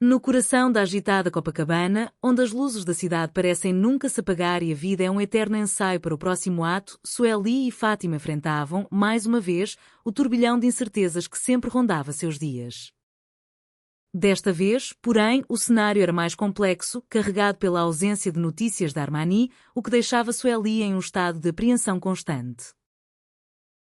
No coração da agitada Copacabana, onde as luzes da cidade parecem nunca se apagar e a vida é um eterno ensaio para o próximo ato, Sueli e Fátima enfrentavam, mais uma vez, o turbilhão de incertezas que sempre rondava seus dias. Desta vez, porém, o cenário era mais complexo, carregado pela ausência de notícias da Armani, o que deixava Sueli em um estado de apreensão constante.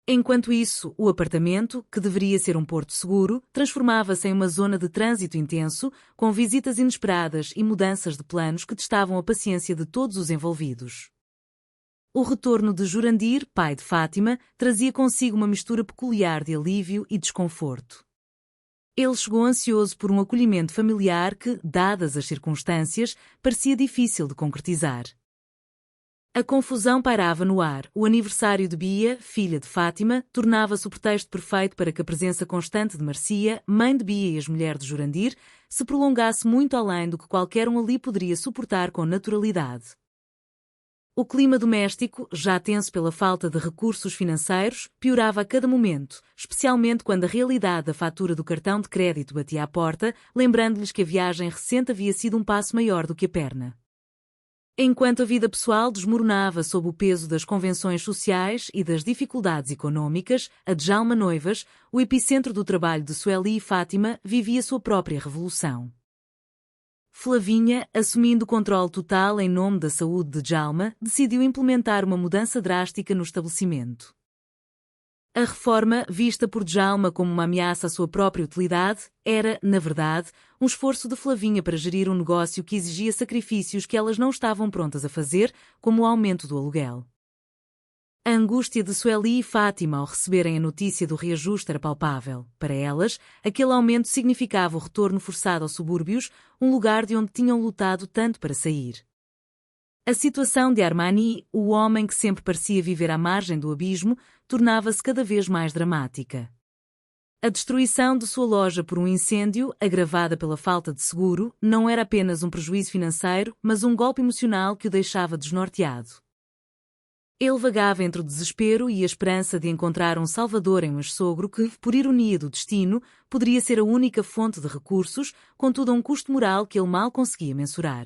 Enquanto isso, o apartamento, que deveria ser um porto seguro, transformava-se em uma zona de trânsito intenso, com visitas inesperadas e mudanças de planos que testavam a paciência de todos os envolvidos. O retorno de Jurandir, pai de Fátima, trazia consigo uma mistura peculiar de alívio e desconforto. Ele chegou ansioso por um acolhimento familiar que, dadas as circunstâncias, parecia difícil de concretizar. A confusão pairava no ar. O aniversário de Bia, filha de Fátima, tornava-se o pretexto perfeito para que a presença constante de Marcia, mãe de Bia e ex-mulher de Jurandir, se prolongasse muito além do que qualquer um ali poderia suportar com naturalidade. O clima doméstico, já tenso pela falta de recursos financeiros, piorava a cada momento, especialmente quando a realidade da fatura do cartão de crédito batia à porta, lembrando-lhes que a viagem recente havia sido um passo maior do que a perna. Enquanto a vida pessoal desmoronava sob o peso das convenções sociais e das dificuldades econômicas, a Djalma Noivas, o epicentro do trabalho de Sueli e Fátima, vivia sua própria revolução. Flavinha, assumindo o controle total em nome da saúde de Djalma, decidiu implementar uma mudança drástica no estabelecimento. A reforma, vista por Djalma como uma ameaça à sua própria utilidade, era, na verdade, um esforço de Flavinha para gerir um negócio que exigia sacrifícios que elas não estavam prontas a fazer, como o aumento do aluguel. A angústia de Sueli e Fátima ao receberem a notícia do reajuste era palpável. Para elas, aquele aumento significava o retorno forçado aos subúrbios, um lugar de onde tinham lutado tanto para sair. A situação de Armani, o homem que sempre parecia viver à margem do abismo, tornava-se cada vez mais dramática. A destruição de sua loja por um incêndio, agravada pela falta de seguro, não era apenas um prejuízo financeiro, mas um golpe emocional que o deixava desnorteado. Ele vagava entre o desespero e a esperança de encontrar um salvador em um ex-sogro que, por ironia do destino, poderia ser a única fonte de recursos, contudo a um custo moral que ele mal conseguia mensurar.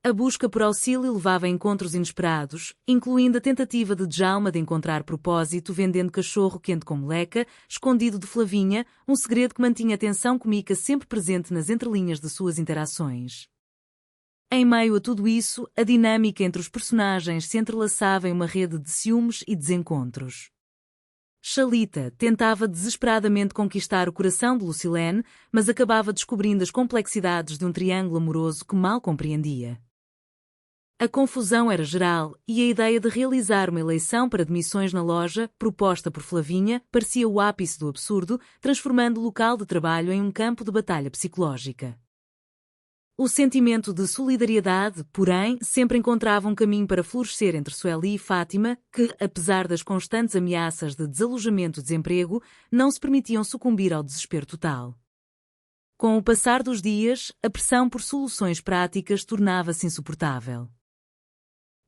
A busca por auxílio levava a encontros inesperados, incluindo a tentativa de Djalma de encontrar propósito vendendo cachorro quente com meleca, escondido de Flavinha, um segredo que mantinha a tensão cômica sempre presente nas entrelinhas de suas interações. Em meio a tudo isso, a dinâmica entre os personagens se entrelaçava em uma rede de ciúmes e desencontros. Xalita tentava desesperadamente conquistar o coração de Lucilene, mas acabava descobrindo as complexidades de um triângulo amoroso que mal compreendia. A confusão era geral e a ideia de realizar uma eleição para demissões na loja, proposta por Flavinha, parecia o ápice do absurdo, transformando o local de trabalho em um campo de batalha psicológica. O sentimento de solidariedade, porém, sempre encontrava um caminho para florescer entre Sueli e Fátima, que, apesar das constantes ameaças de desalojamento e desemprego, não se permitiam sucumbir ao desespero total. Com o passar dos dias, a pressão por soluções práticas tornava-se insuportável.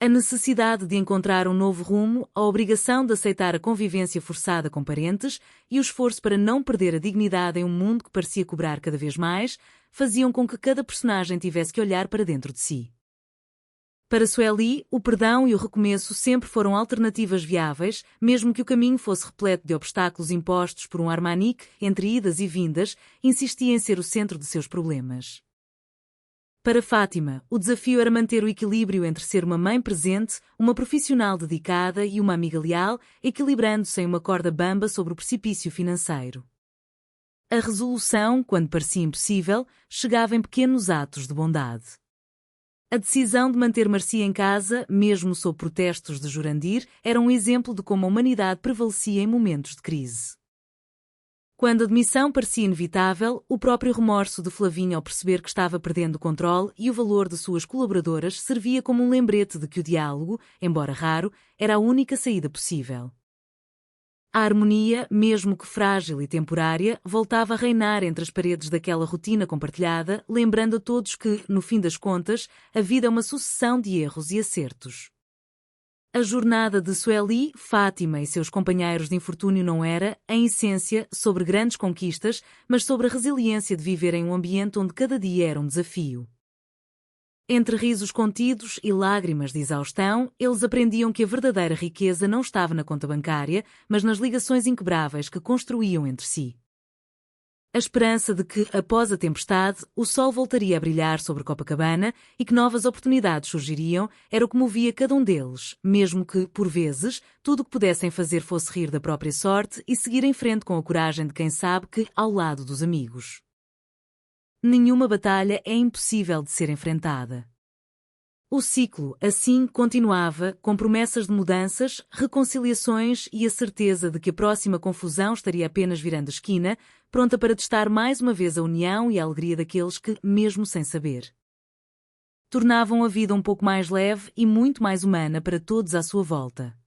A necessidade de encontrar um novo rumo, a obrigação de aceitar a convivência forçada com parentes e o esforço para não perder a dignidade em um mundo que parecia cobrar cada vez mais, faziam com que cada personagem tivesse que olhar para dentro de si. Para Sueli, o perdão e o recomeço sempre foram alternativas viáveis, mesmo que o caminho fosse repleto de obstáculos impostos por um Armani que, entre idas e vindas, insistia em ser o centro de seus problemas. Para Fátima, o desafio era manter o equilíbrio entre ser uma mãe presente, uma profissional dedicada e uma amiga leal, equilibrando-se em uma corda bamba sobre o precipício financeiro. A resolução, quando parecia impossível, chegava em pequenos atos de bondade. A decisão de manter Marcia em casa, mesmo sob protestos de Jurandir, era um exemplo de como a humanidade prevalecia em momentos de crise. Quando a demissão parecia inevitável, o próprio remorso de Flavinha ao perceber que estava perdendo o controle e o valor de suas colaboradoras servia como um lembrete de que o diálogo, embora raro, era a única saída possível. A harmonia, mesmo que frágil e temporária, voltava a reinar entre as paredes daquela rotina compartilhada, lembrando a todos que, no fim das contas, a vida é uma sucessão de erros e acertos. A jornada de Sueli, Fátima e seus companheiros de infortúnio não era, em essência, sobre grandes conquistas, mas sobre a resiliência de viver em um ambiente onde cada dia era um desafio. Entre risos contidos e lágrimas de exaustão, eles aprendiam que a verdadeira riqueza não estava na conta bancária, mas nas ligações inquebráveis que construíam entre si. A esperança de que, após a tempestade, o sol voltaria a brilhar sobre Copacabana e que novas oportunidades surgiriam era o que movia cada um deles, mesmo que, por vezes, tudo o que pudessem fazer fosse rir da própria sorte e seguir em frente com a coragem de quem sabe que ao lado dos amigos. Nenhuma batalha é impossível de ser enfrentada. O ciclo, assim, continuava, com promessas de mudanças, reconciliações e a certeza de que a próxima confusão estaria apenas virando esquina, pronta para testar mais uma vez a união e a alegria daqueles que, mesmo sem saber, tornavam a vida um pouco mais leve e muito mais humana para todos à sua volta.